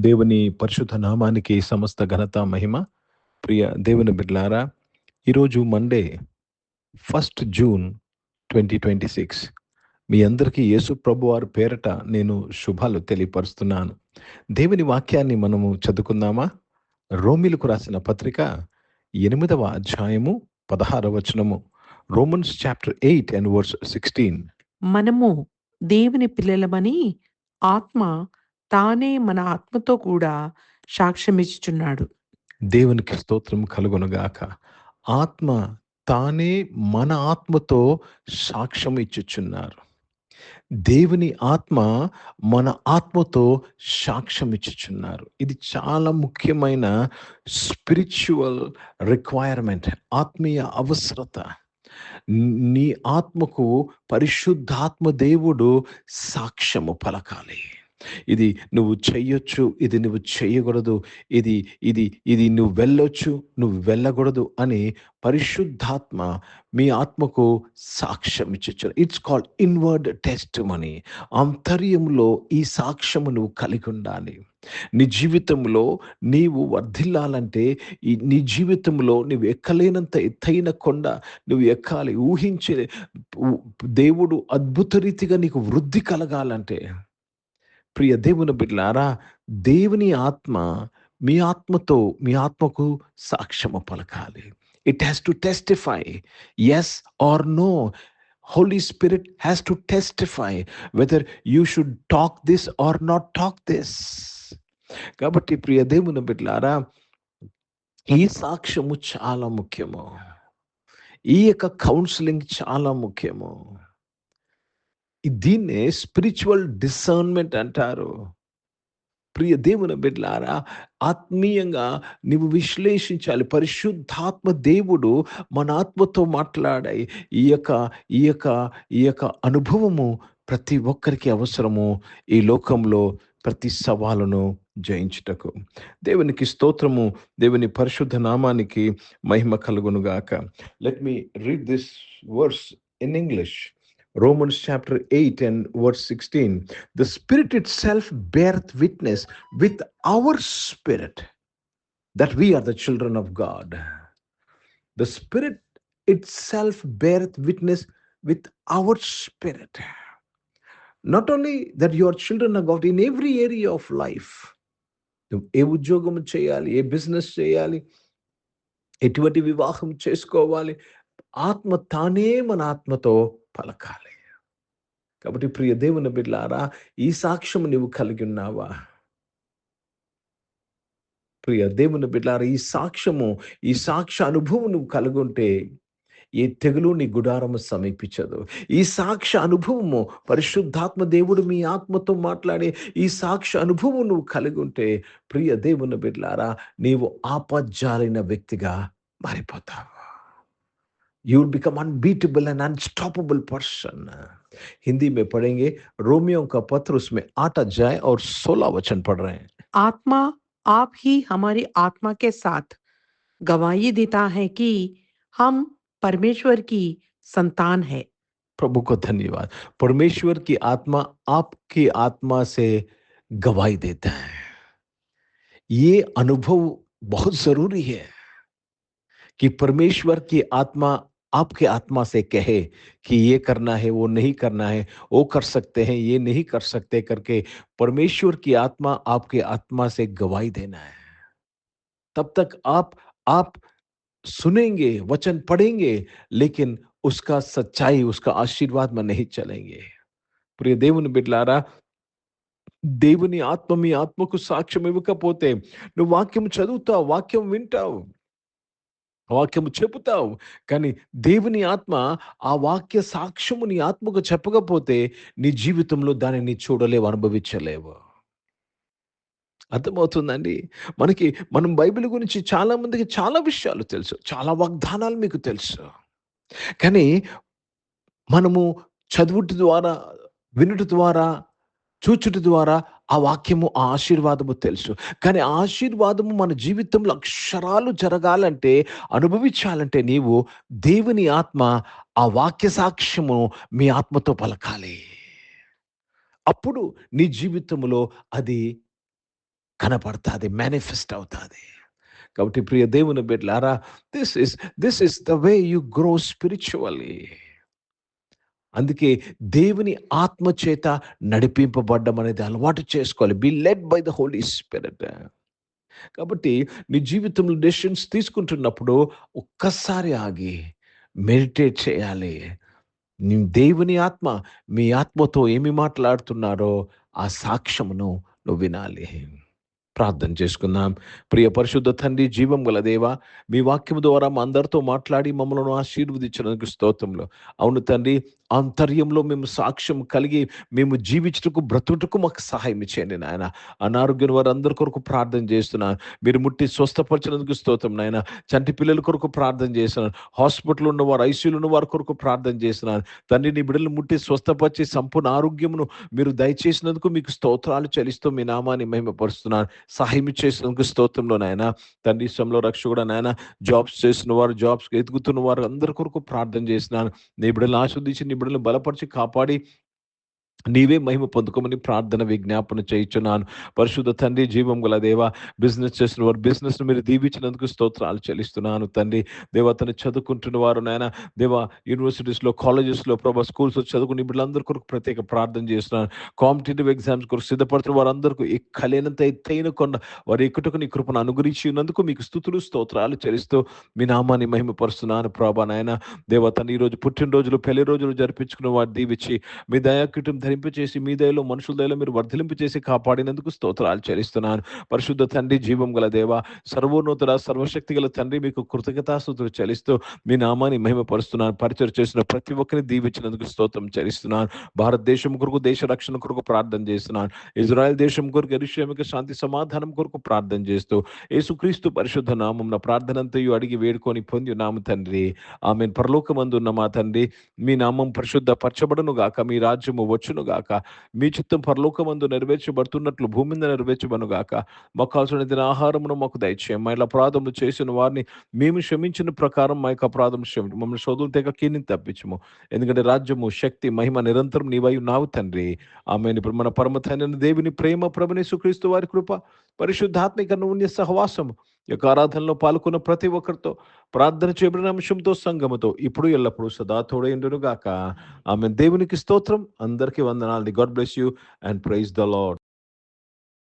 దేవుని పరిశుద్ధ నామానికి సమస్త ఘనత మహిమ. ప్రియ దేవుని బిడ్డలారా, ఈరోజు మండే 1 జూన్ 2026. మీ అందరికీ యేసు ప్రభు వారి పేరట నేను శుభాలు తెలియపరుస్తున్నాను. దేవుని వాక్యాన్ని మనము చదువుకుందామా? రోమీలకు రాసిన పత్రిక 8వ అధ్యాయము 16వ వచనము. Romans chapter 8 and verse 16. మనము దేవుని పిల్లలమని ఆత్మ తానే మన ఆత్మతో కూడా సాక్ష్యమిచ్చుచున్నాడు. దేవునికి స్తోత్రం కలుగునుగాక. ఆత్మ తానే మన ఆత్మతో సాక్ష్యం ఇచ్చుచున్నారు. దేవుని ఆత్మ మన ఆత్మతో సాక్ష్యం ఇచ్చుచున్నారు. ఇది చాలా ముఖ్యమైన స్పిరిచువల్ రిక్వైర్మెంట్, ఆత్మీయ అవసరత. నీ ఆత్మకు పరిశుద్ధాత్మ దేవుడు సాక్ష్యము పలకాలి. ఇది నువ్వు చెయ్యొచ్చు, ఇది నువ్వు చేయకూడదు, ఇది ఇది ఇది నువ్వు వెళ్ళొచ్చు, నువ్వు వెళ్ళకూడదు అని పరిశుద్ధాత్మ మీ ఆత్మకు సాక్ష్యం ఇచ్చు. It's called inward testimony. ఆంతర్యంలో ఈ సాక్ష్యము నువ్వు కలిగి ఉండాలి. నీ జీవితంలో నీవు వర్ధిల్లాలంటే నీ జీవితంలో నువ్వు ఎక్కలేనంత ఎత్తైన కొండ నువ్వు ఎక్కాలి. ఊహించే దేవుడు అద్భుత రీతిగా నీకు వృద్ధి కలగాలంటే, ప్రియ దేవుని బిడ్డలారా, దేవుని ఆత్మ మీ ఆత్మతో, మీ ఆత్మకు సాక్ష్యము పలకాలి. It has to testify yes or no. Holy Spirit has to testify whether you should talk this or not talk this. కాబట్టి ప్రియ దేవుని బిడ్డలారా, ఈ సాక్ష్యము చాలా ముఖ్యము. ఈ యొక్క కౌన్సిలింగ్ చాలా ముఖ్యము. దీన్నే స్పిరిచువల్ డిసర్న్మెంట్ అంటారు. ప్రియ దేవుని బిడ్డలారా, ఆత్మీయంగా నువ్వు విశ్లేషించాలి. పరిశుద్ధాత్మ దేవుడు మన ఆత్మతో మాట్లాడాయి. ఈ యొక్క అనుభవము ప్రతి ఒక్కరికి అవసరము ఈ లోకంలో ప్రతి సవాలును జయించుటకు. దేవునికి స్తోత్రము. దేవుని పరిశుద్ధ నామానికి మహిమ కలుగునుగాక. Let me read this verse in English. Romans chapter 8 and verse 16. The Spirit itself beareth witness with our spirit that we are the children of God. The Spirit itself beareth witness with our spirit. Not only that you are children of God in every area of life. ఏ ఉద్యోగం చేయాలి, ఏ business చేయాలి, ఎటువంటి వివాహం చేసుకోవాలి, ఆత్మ తానే మన ఆత్మతో పలకాలి. కాబట్టి ప్రియ దేవుని బిడ్డలారా, ఈ సాక్ష్యం నువ్వు కలిగి ఉన్నావా? ప్రియ దేవుని బిడ్డలారా, ఈ సాక్ష్య అనుభవం నువ్వు కలిగి ఉంటే ఏ తెగులు నీ గుడారము సమీపించదు. ఈ సాక్ష్య అనుభవము, పరిశుద్ధాత్మ దేవుడు మీ ఆత్మతో మాట్లాడే ఈ సాక్ష్య అనుభవం నువ్వు కలిగి ఉంటే, ప్రియ దేవుని బిడ్డలారా, నీవు ఆపజ్జాలిన వ్యక్తిగా మారిపోతావు. You will become unbeatable and unstoppable person. Hindi में पढ़ेंगे, रोमियो का पत्र उसमें 8 अध्याय और 16 वचन पढ़ रहे हैं. आत्मा आप ही हमारी आत्मा के साथ गवाही देता है कि हम परमेश्वर की संतान है. प्रभु को धन्यवाद. परमेश्वर की आत्मा आपकी आत्मा से गवाही देता है. ये अनुभव बहुत जरूरी है कि परमेश्वर की आत्मा आपके आत्मा से कहे कि ये करना है, वो नहीं करना है, वो कर सकते हैं, ये नहीं कर सकते करके परमेश्वर की आत्मा आपके आत्मा से गवाही देना है. तब तक आप सुनेंगे, वचन पढ़ेंगे, लेकिन उसका सच्चाई, उसका आशीर्वाद में नहीं चलेंगे. प्रिय దేవుని బిడ్డలారా, దేవుని ఆత్మ మీ ఆత్మకు సాక్ష్యం ఇవ్వకపోతే నువ్వు వాక్యం చదువుతావు, వాక్యం వింటావు, వాక్యము చెబుతావు, కానీ దేవుని ఆత్మ ఆ వాక్య సాక్ష్యము నీ ఆత్మకు చెప్పకపోతే నీ జీవితంలో దానిని చూడలేవు, అనుభవించలేవు. అర్థమవుతుందండి? మనం బైబిల్ గురించి చాలా మందికి చాలా విషయాలు తెలుసు, చాలా వాగ్దానాలు మీకు తెలుసు, కానీ మనము చదువుట ద్వారా, వినుట ద్వారా, చూచుట ద్వారా ఆ వాక్యము, ఆ ఆశీర్వాదము తెలుసు, కానీ ఆ ఆశీర్వాదము మన జీవితంలో అక్షరాలు జరగాలంటే, అనుభవించాలంటే నీవు దేవుని ఆత్మ ఆ వాక్య సాక్ష్యము మీ ఆత్మతో పలకాలి. అప్పుడు నీ జీవితంలో అది కనపడతాది, మేనిఫెస్ట్ అవుతాది. కాబట్టి ప్రియ దేవుని బిడ్డలారా, this is this is the way you grow spiritually. అందుకే దేవుని ఆత్మ చేత నడిపింపబడ్డం అనేది అలవాటు చేసుకోవాలి. Be led by the holy spirit. కాబట్టి నీ జీవితంలో డెసిషన్స్ తీసుకుంటున్నప్పుడు ఒక్కసారి ఆగి మెడిటేట్ చేయాలి. నీ దేవుని ఆత్మ మీ ఆత్మతో ఏమి మాట్లాడుతున్నారో ఆ సాక్ష్యమును నువ్వు వినాలి. ప్రార్థన చేసుకుందాం. ప్రియ పరిశుద్ధ తండ్రి, జీవం గల దేవా, మీ వాక్యము ద్వారా మా అందరితో మాట్లాడి మమ్మల్ని ఆశీర్వదించినందుకు స్తోత్రములు. అవును తండ్రి, ఆంతర్యంలో మేము సాక్ష్యం కలిగి మేము జీవించుటకు బ్రతుకుటకు మాకు సహాయం చేయండి నాయన. అనారోగ్యం వారందరి కొరకు ప్రార్థన చేస్తున్నాను. మీరు ముట్టి స్వస్థపరిచినందుకు స్తోత్రం నాయన. చంటి పిల్లల కొరకు ప్రార్థన చేస్తున్నాను. హాస్పిటల్ ఉన్నవారు, ఐసీయూలో ఉన్న వారి కొరకు ప్రార్థన చేస్తున్నాను. తండ్రి, నీ బిడ్డలు ముట్టి స్వస్థపరిచి సంపూర్ణ ఆరోగ్యమును మీరు దయచేసినందుకు మీకు స్తోత్రాలు చెల్లిస్తూ మీ నామాన్ని మహిమపరుస్తున్నాను. సహాయం చేసినందుకు స్తోత్రంలో నాయన. తండ్రి, శ్రమలో రక్షకుడా నాయన, జాబ్స్ చేస్తున్న వారు, జాబ్స్ ఎదుగుతున్న వారు అందరి కొరకు ప్రార్థన చేసినాను. నీ బిడ్డలను ఆస్వాదించి, నీ బిడ్డలను బలపరిచి కాపాడి నీవే మహిమ పొందుకోమని ప్రార్థన విజ్ఞాపన చేయించున్నాను. పరిశుద్ధ తండ్రి, జీవం గల దేవ, బిజినెస్ చేస్తున్న వారు బిజినెస్ను మీరు దీవించినందుకు స్తోత్రాలు చెల్లిస్తున్నాను తండ్రి. దేవ, తను చదువుకుంటున్న వారు నాయన, దేవ, యూనివర్సిటీస్లో, కాలేజెస్లో, ప్రభా, స్కూల్స్లో చదువుకుని బిడ్డలందరి కొరకు ప్రత్యేక ప్రార్థన చేస్తున్నాను. కాంపిటేటివ్ ఎగ్జామ్స్ కొరకు సిద్ధపడుతున్న వారందరికీ ఎక్కలేనంత ఎత్తైన కొండ వారి ఎక్కుటకు నీ కృపను అనుగ్రహించి ఉన్నందుకు మీకు స్తుతులు స్తోత్రాలు చెల్లిస్తూ మీ నామాన్ని మహిమపరుస్తున్నాను ప్రభా నాయన. దేవ, తను ఈరోజు పుట్టినరోజులు, పెళ్లి రోజులు జరిపించుకున్న వారు దీవించి మీ దయాకిటం ధరింపచేసి మీ దయలో, మనుషుల దయలో మీరు వర్ధలింపు చేసి కాపాడినందుకు స్తోత్రాలు చెల్లిస్తున్నాను. పరిశుద్ధ తండ్రి, జీవం గల దేవ, సర్వోన్నతుడ, సర్వశక్తి గల తండ్రి, మీకు కృతజ్ఞతాస్తుతులు చెల్లిస్తూ మీ నామాన్ని మహిమపరుస్తున్నాను. పరిచయం చేసిన ప్రతి ఒక్కరిని దీవించినందుకు స్తోత్రం చెల్లిస్తున్నాను. భారతదేశం కొరకు, దేశ రక్షణ కొరకు ప్రార్థన చేస్తున్నాను. ఇజ్రాయెల్ దేశం కొరకు, యెరూషలేముకు శాంతి సమాధానం కొరకు ప్రార్థన చేస్తూ యేసుక్రీస్తు పరిశుద్ధ నామమున ప్రార్థనంతయు అడిగి వేడుకొని పొంది ఉన్నాము తండ్రి. ఆమేన్. పరలోకమందున్న మా తండ్రి, మీ నామం పరిశుద్ధ పరచబడును గాక, మీ రాజ్యము వచ్చును గాక, మీ చిత్తం పరలోకమందు నెరవేర్చబడుతున్నట్లు భూమి మీద నెరవేర్చబడును గాక. మాకు కావాల్సిన దిన ఆహారమును మాకు దయచేయం. మా ఇలా అపరాధములు చేసిన వారిని మేము క్షమించిన ప్రకారం మా యొక్క అపరాధం క్షమించు. మమ్మల్ని శోధులు తెగ కీనిని తప్పించుము. ఎందుకంటే రాజ్యము, శక్తి, మహిమ నిరంతరం నీవై ఉన్నావు తండ్రి. ఆమేన్. ఇప్పుడు మన పరమ తండ్రి దేవుని ప్రేమ, ప్రభువైన యేసుక్రీస్తు వారి కృప, పరిశుద్ధాత్మిక అన్యోన్య సహవాసము ఈ యొక్క ఆరాధనలో పాల్గొన్న ప్రతి ఒక్కరితో, ప్రార్థన చేయబడిన అంశంతో, సంఘముతో ఇప్పుడు ఎల్లప్పుడూ సదా తోడైండును గాక. ఆమె. దేవునికి స్తోత్రం. అందరికీ వందనాలు. God bless you and praise the lord.